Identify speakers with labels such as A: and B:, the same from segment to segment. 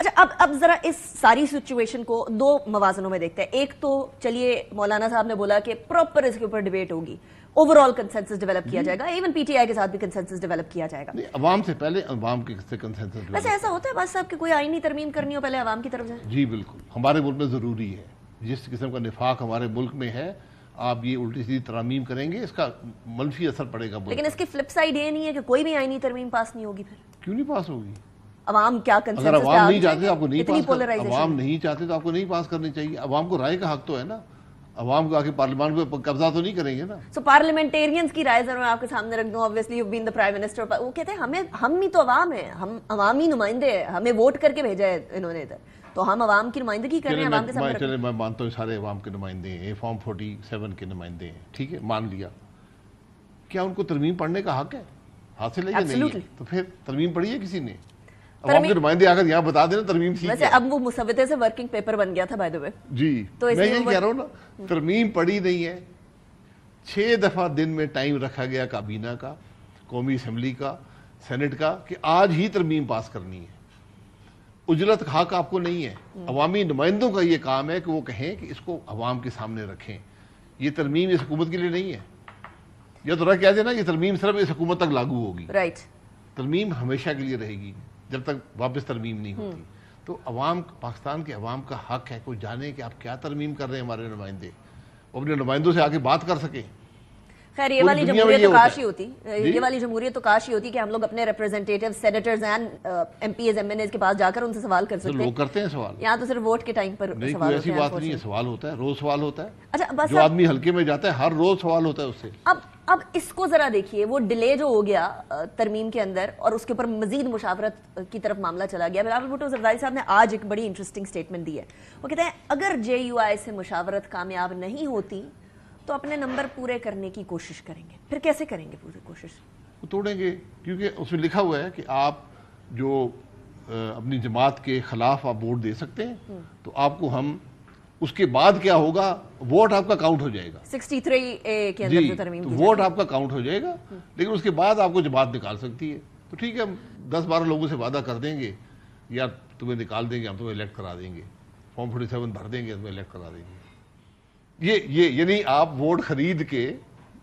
A: اچھا اب ذرا اس ساری سچویشن کو دو موازنوں میں دیکھتے ہیں. ایک تو چلیے مولانا صاحب نے بولا کہ پراپر اس کے اوپر ڈیبیٹ ہوگی, اوور آل کنسنسس ڈیولپ کیا جائے گا, ایون پی ٹی آئی کے ساتھ بھی کنسنسس ڈیولپ کیا جائے گا.
B: عوام سے پہلے عوام کے کنسنسس.
A: ویسے ایسا ہوتا ہے بس صاحب کہ کوئی آئینی ترمیم کرنی ہو پہلے عوام کی طرف سے؟
B: جی بالکل, ہمارے ملک میں ضروری ہے. جس قسم کا نفاق ہمارے ملک میں ہے, آپ یہ الٹی سیدھی ترامیم کریں گے اس کا منفی اثر پڑے گا.
A: لیکن اس کی فلپ سائڈ یہ نہیں ہے کہ کوئی بھی آئینی ترمیم پاس نہیں ہوگی. پھر
B: کیوں نہیں پاس ہوگی؟
A: عوام کیا کنسنسس
B: اگر عوام نہیں چاہتے آپ کو نہیں
A: اتنی
B: پاس
A: پولرائزیشن,
B: عوام نہیں چاہتے تو آپ کو نہیں پاس کرنی چاہیے. عوام کو رائے کا حق تو ہے نا, عوام کو آکے پارلیمان پہ قبضہ تو نہیں کریں گے نا.
A: سو پارلیمنٹیرینز کی رائے ضرور میں آپ کے سامنے رکھ دوں. obviously you've been the prime minister. وہ کہتے ہیں ہم ہی تو عوام ہیں, ہم عوامی نمائندے ہیں, ہمیں ووٹ کر کے بھیجا ہے انہوں نے ادھر, تو ہم عوام کی نمائندگی کر رہے ہیں. عوام کے سامنے
B: چلے میں مانتا ہوں سارے عوام کے نمائندے ہیں, فارم 47 کے نمائندے ہیں, ٹھیک ہے مان لیا. کیا ان کو ترمیم پڑھنے کا حق ہے, حاصل ہے یا نہیں ہے؟ تو پھر ترمیم پڑھی ہے کسی نے؟ عوام کے نمائندے آ کر یہاں بتا دینا ترمیم ٹھیک ہے.
A: ویسے اب وہ مسودے سے ورکنگ پیپر بن گیا تھا بائی دی وے.
B: جی میں یہی کہہ رہا ہوں نا, ترمیم پڑھی نہیں ہے. 6 دفعہ دن میں ٹائم رکھا گیا کابینہ کا, قومی اسمبلی کا, سینٹ کا, کہ آج ہی ترمیم پاس کرنی ہے. اجرت حق آپ کو نہیں ہے. عوامی نمائندوں کا یہ کام ہے کہ وہ کہیں کہ اس کو عوام کے سامنے رکھیں. یہ ترمیم اس حکومت کے لیے نہیں ہے. یا تو رہ کہہ دینا یہ ترمیم صرف اس حکومت تک لاگو ہوگی.
A: رائٹ,
B: ترمیم ہمیشہ کے لیے رہے گی جب تک واپس ترمیم نہیں ہوتی. تو عوام, پاکستان کے عوام کا حق ہے کوئی جانے کہ آپ کیا ترمیم کر رہے ہیں. ہمارے نمائندے اپنے نمائندوں سے آگے بات کر سکیں.
A: خیر یہ والی جمہوریت تو کاش ہی ہوتی, یہ والی جمہوریت تو کاش ہی ہوتی کہ ہم لوگ اپنے representative senators and MPs MNAs کے پاس جا کر ان سے سوال کر سکتے ہیں.
B: لوگ کرتے ہیں سوال,
A: یہاں تو صرف ووٹ کے ٹائم پر
B: نہیں
A: سوال
B: کوئی
A: ہوتے
B: ایسی
A: ہیں.
B: بات نہیں ہے, سوال ہوتا ہے, روز سوال ہوتا ہے.
A: اچھا بس
B: جو آدمی حلقے میں جاتا ہے ہر روز سوال ہوتا ہے اس سے.
A: اب اس کو ذرا دیکھیے, وہ ڈیلے جو ہو گیا ترمیم کے اندر اور اس کے اوپر مزید مشاورت کی طرف معاملہ چلا گیا. بلاول بھٹو زرداری صاحب نے آج ایک بڑی انٹرسٹنگ سٹیٹمنٹ دی ہے. وہ کہتے ہیں اگر جے یو آئی سے مشاورت کامیاب نہیں ہوتی تو اپنے نمبر پورے کرنے کی کوشش کریں گے. پھر کیسے کریں گے پوری کوشش؟
B: وہ توڑیں گے, کیونکہ اس میں لکھا ہوا ہے کہ آپ جو اپنی جماعت کے خلاف آپ ووٹ دے سکتے ہیں, تو آپ کو ہم اس کے بعد کیا ہوگا, ووٹ آپ کا کاؤنٹ ہو جائے گا.
A: 63A کے اندر جو ترمیم کی
B: ووٹ آپ کا کاؤنٹ ہو جائے گا, لیکن اس کے بعد آپ کو جماعت نکال سکتی ہے. تو ٹھیک ہے, ہم 10-12 لوگوں سے وعدہ کر دیں گے یا تمہیں نکال دیں گے, ہم تمہیں الیکٹ کرا دیں گے, فارم 47 بھر دیں گے, تمہیں الیکٹ کرا دیں گے. یہ یعنی آپ ووٹ خرید کے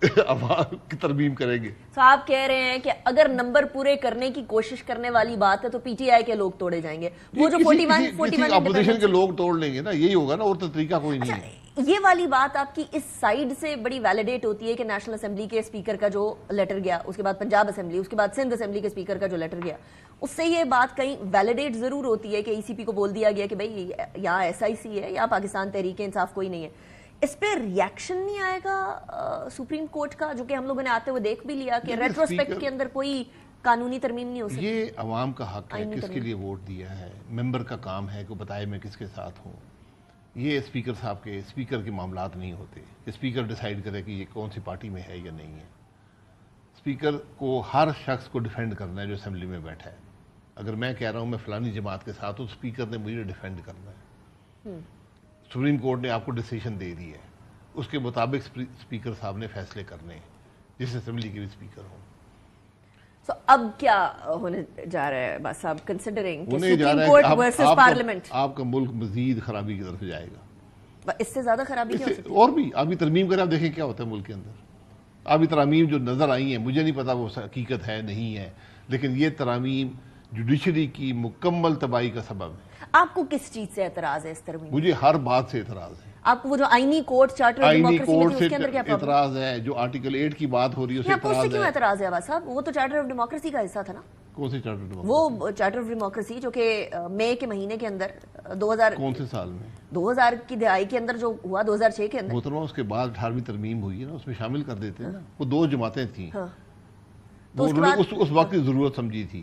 B: عوام کی ترمیم کریں گے.
A: تو آپ کہہ رہے ہیں کہ اگر نمبر پورے کرنے کی کوشش کرنے والی بات ہے تو پی ٹی آئی کے لوگ توڑے جائیں گے, وہ جو 41
B: اپوزیشن کے لوگ توڑ لیں گے نا, یہی ہوگا نا, اور تو طریقہ کوئی نہیں ہے.
A: یہ والی بات آپ کی اس سائیڈ سے بڑی ویلیڈیٹ ہوتی ہے کہ نیشنل اسمبلی کے اسپیکر کا جو لیٹر گیا, اس کے بعد پنجاب اسمبلی, اس کے بعد سندھ اسمبلی کے اسپیکر کا جو لیٹر گیا, اس سے یہ بات کہیں ویلیڈیٹ ضرور ہوتی ہے کہ ای سی پی کو بول دیا گیا کہ بھائی یہاں ایس آئی سی ہے یا پاکستان تحریک انصاف کوئی نہیں ہے. اس پہ ریاکشن نہیں آئے گا سپریم کورٹ کا, جو کہ ہم لوگوں نے آتے ہوئے دیکھ بھی لیا کہ ریٹروسپیکٹ کے اندر کوئی قانونی ترمیم نہیں ہو سکتی.
B: یہ عوام کا حق ہے, کس کے لیے ووٹ دیا ہے, ممبر کا کام ہے کہ بتائے میں کس کے ساتھ ہوں. یہ اسپیکر صاحب کے, اسپیکر کے معاملات نہیں ہوتے. اسپیکر ڈیسائیڈ کرے کہ یہ کون سی پارٹی میں ہے یا نہیں ہے. اسپیکر کو ہر شخص کو ڈیفینڈ کرنا ہے جو اسمبلی میں بیٹھا ہے. اگر میں کہہ رہا ہوں میں فلانی جماعت کے ساتھ ہوں, اسپیکر نے مجھے ڈیفینڈ کرنا ہے. سپریم کورٹ نے آپ کو ڈیسیشن دے دی ہے, اس کے مطابق اسپیکر صاحب نے فیصلے کرنے ہیں, جس اسمبلی کے بھی اسپیکر ہوں.
A: سو اب کیا ہونے جا رہا ہے بس صاحب, کنسیڈرنگ کہ سپریم کورٹ ورسز پارلیمنٹ,
B: آپ کا ملک مزید خرابی کی طرف جائے گا.
A: اس سے زیادہ خرابی کیا ہو سکتی ہے؟
B: اور بھی ابھی ترمیم کریں, آپ دیکھیں کیا ہوتا ہے ملک کے اندر. ابھی ترامیم جو نظر آئی ہیں, مجھے نہیں پتا وہ حقیقت ہے نہیں ہے, لیکن یہ ترامیم جوڈیشری کی مکمل تباہی کا سبب ہے.
A: آپ کو کس چیز سے اعتراض ہے اس ترمیم؟
B: مجھے ہر بات سے اعتراض ہے.
A: آپ کو وہ جو آئینی کوڈ چارٹر آف ڈیموکریسی میں تھی اس کے اندر کیا پرابلم؟
B: اعتراض ہے. جو آرٹیکل 8 کی بات ہو رہی ہے اس سے
A: اعتراض ہے. کیوں اعتراض ہے عباس صاحب؟ وہ تو چارٹر آف ڈیموکریسی کا حصہ تھا نا.
B: کون سی چارٹر آف ڈیموکریسی؟
A: وہ چارٹر آف ڈیموکریسی جو کہ مئی کے مہینے کے اندر 2000
B: کون سے سال میں
A: 2000 کی دہائی کے اندر جو ہوا, 2006 کے اندر.
B: محترمہ اس کے بعد 18ویں ترمیم ہوئی ہے نا, اس میں شامل کر دیتے ہیں نا. وہ 2 جماعتیں تھیں, اس وقت کی ضرورت سمجھی تھی.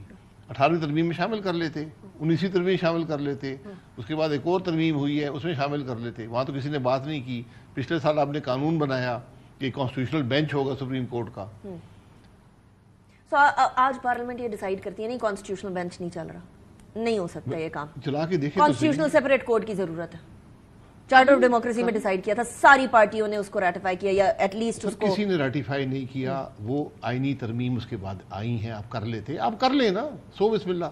B: 18ویں ترمیم میں شامل کر لیتے, 19ویں ترمیم میں شامل کر لیتے, اس کے بعد ایک اور ترمیم ہوئی ہے اس میں شامل کر لیتے. وہاں تو کسی نے بات نہیں کی. پچھلے سال آپ نے قانون بنایا کہ کانسٹیٹیوشنل بینچ ہوگا سپریم کورٹ کا.
A: سو آج پارلیمنٹ یہ ڈیسائیڈ کرتی ہے نہیں کانسٹیٹیوشنل بینچ نہیں چل رہا, نہیں ہو سکتا یہ کام.
B: چلا کے دیکھیں,
A: کانسٹیٹیوشنل سیپریٹ کورٹ کی ضرورت ہے. چارٹر آف ڈیموکریسی میں ڈیسائیڈ کیا تھا, ساری پارٹیوں نے اس کو ریٹیفائی کیا یا ایٹ لیسٹ اس کو.
B: کسی نے ریٹیفائی نہیں کیا. وہ آئینی ترمیم اس کے بعد آئی ہیں, آپ کر لیتے, آپ کر لیں نا, سو بسم اللہ.